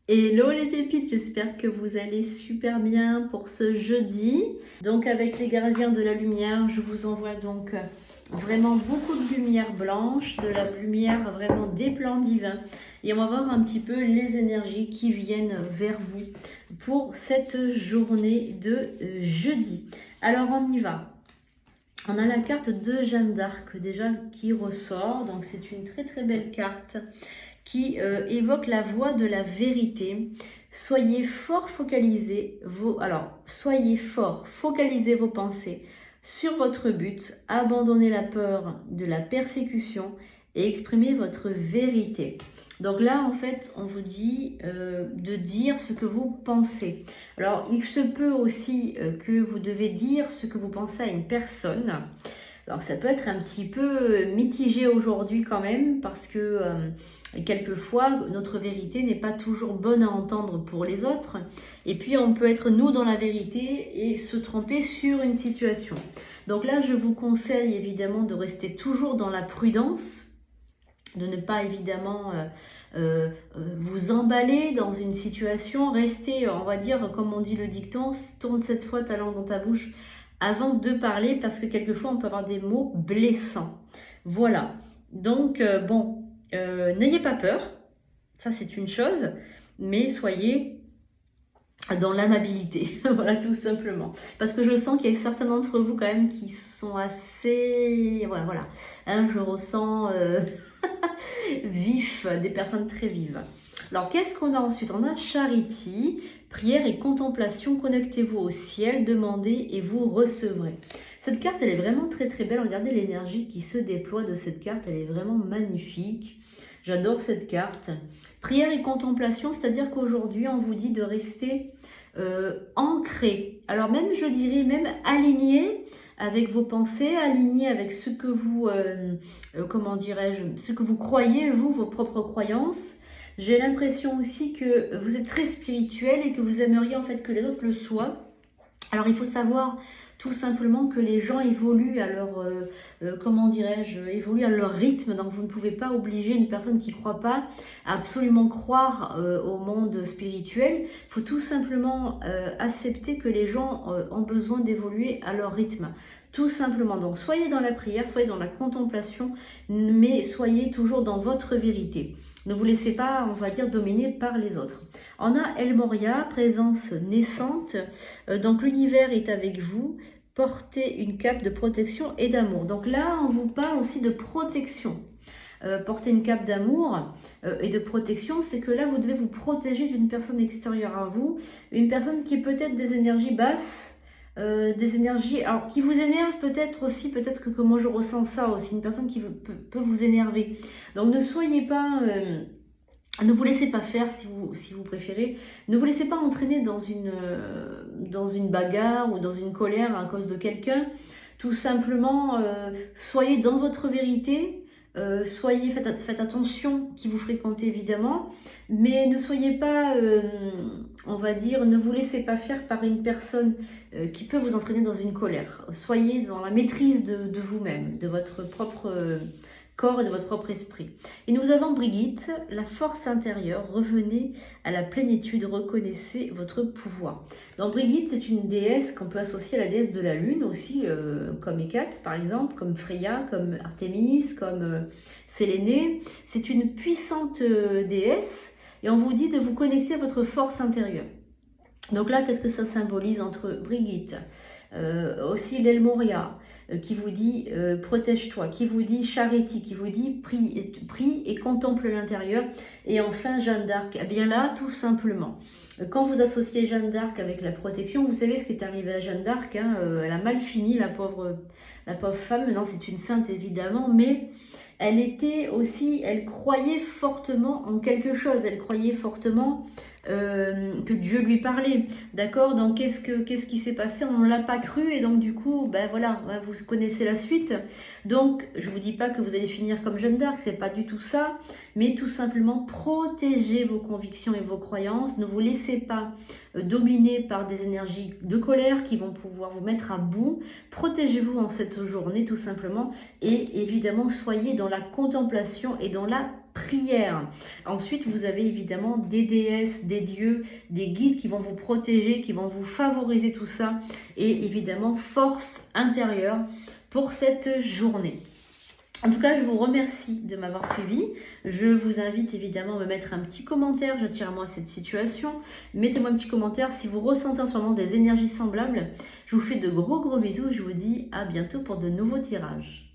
Hello les pépites, j'espère que vous allez super bien pour ce jeudi. Donc avec les gardiens de la lumière, je vous envoie donc vraiment beaucoup de lumière blanche, de la lumière vraiment des plans divins. Et on va voir un petit peu les énergies qui viennent vers vous pour cette journée de jeudi. Alors on y va. On a la carte de Jeanne d'Arc déjà qui ressort, donc c'est une très très belle carte qui évoque la voie de la vérité. Soyez fort focalisés focalisez vos pensées sur votre but, abandonnez la peur de la persécution et exprimez votre vérité. Donc là, en fait, on vous dit de dire ce que vous pensez. Alors, il se peut aussi que vous devez dire ce que vous pensez à une personne. Alors ça peut être un petit peu mitigé aujourd'hui quand même parce que quelquefois notre vérité n'est pas toujours bonne à entendre pour les autres et puis on peut être nous dans la vérité et se tromper sur une situation. Donc là je vous conseille évidemment de rester toujours dans la prudence, de ne pas évidemment vous emballer dans une situation, rester on va dire comme on dit le dicton, tourne cette fois ta langue dans ta bouche avant de parler parce que quelquefois on peut avoir des mots blessants. Voilà. Donc n'ayez pas peur, ça c'est une chose, mais soyez dans l'amabilité, voilà tout simplement. Parce que je sens qu'il y a certains d'entre vous quand même qui sont assez, voilà. Hein, je ressens vif, des personnes très vives. Alors, qu'est-ce qu'on a ensuite? On a Charity, prière et contemplation. Connectez-vous au ciel, demandez et vous recevrez. Cette carte, elle est vraiment très très belle. Regardez l'énergie qui se déploie de cette carte. Elle est vraiment magnifique. J'adore cette carte. Prière et contemplation, c'est-à-dire qu'aujourd'hui, on vous dit de rester ancré. Alors même, je dirais, même aligné avec vos pensées, aligné avec ce que vous, comment dirais-je, ce que vous croyez, vous, vos propres croyances. J'ai l'impression aussi que vous êtes très spirituel et que vous aimeriez en fait que les autres le soient. Alors il faut savoir tout simplement que les gens évoluent à leur, comment dirais-je, évoluent à leur rythme. Donc vous ne pouvez pas obliger une personne qui ne croit pas à absolument croire au monde spirituel. Il faut tout simplement accepter que les gens ont besoin d'évoluer à leur rythme. Tout simplement. Donc soyez dans la prière, soyez dans la contemplation, mais soyez toujours dans votre vérité. Ne vous laissez pas, on va dire, dominer par les autres. On a El Moria, présence naissante. Donc l'univers est avec vous. Portez une cape de protection et d'amour. Donc là, on vous parle aussi de protection. Porter une cape d'amour et de protection, c'est que là, vous devez vous protéger d'une personne extérieure à vous. Une personne qui est peut-être des énergies basses, des énergies alors qui vous énerve peut-être aussi, peut-être que moi je ressens ça aussi, une personne qui peut vous énerver. Donc ne soyez pas ne vous laissez pas faire si vous préférez. Ne vous laissez pas entraîner dans une bagarre ou dans une colère à cause de quelqu'un. Tout simplement, soyez dans votre vérité. Faites attention qui vous fréquentez évidemment. Mais ne soyez pas, on va dire, ne vous laissez pas faire par une personne qui peut vous entraîner dans une colère. Soyez dans la maîtrise de vous-même, de votre propre corps et de votre propre esprit. Et nous avons Brigitte, la force intérieure, revenez à la plénitude, reconnaissez votre pouvoir. Donc Brigitte, c'est une déesse qu'on peut associer à la déesse de la lune aussi, comme Hécate par exemple, comme Freya, comme Artémis, comme Sélénée. C'est une puissante déesse et on vous dit de vous connecter à votre force intérieure. Donc là, qu'est-ce que ça symbolise entre Brigitte, aussi l'El Moria, qui vous dit protège-toi, qui vous dit Charity, qui vous dit prie et contemple l'intérieur, et enfin Jeanne d'Arc. Eh bien là, tout simplement, quand vous associez Jeanne d'Arc avec la protection, vous savez ce qui est arrivé à Jeanne d'Arc, hein, elle a mal fini, la pauvre femme. Maintenant, c'est une sainte évidemment, mais elle était aussi, elle croyait fortement en quelque chose, elle croyait fortement que Dieu lui parlait, d'accord? Donc qu'est-ce qui s'est passé? On ne l'a pas cru et donc du coup, ben voilà, vous connaissez la suite. Donc je vous dis pas que vous allez finir comme Jeanne d'Arc, c'est pas du tout ça, mais tout simplement protégez vos convictions et vos croyances. Ne vous laissez pas dominer par des énergies de colère qui vont pouvoir vous mettre à bout. Protégez-vous en cette cette journée tout simplement. Et évidemment, soyez dans la contemplation et dans la prière. Ensuite, vous avez évidemment des déesses, des dieux, des guides qui vont vous protéger, qui vont vous favoriser tout ça. Et évidemment, force intérieure pour cette journée. En tout cas, je vous remercie de m'avoir suivi. Je vous invite évidemment à me mettre un petit commentaire, j'attire à moi cette situation. Mettez-moi un petit commentaire si vous ressentez en ce moment des énergies semblables. Je vous fais de gros bisous et je vous dis à bientôt pour de nouveaux tirages.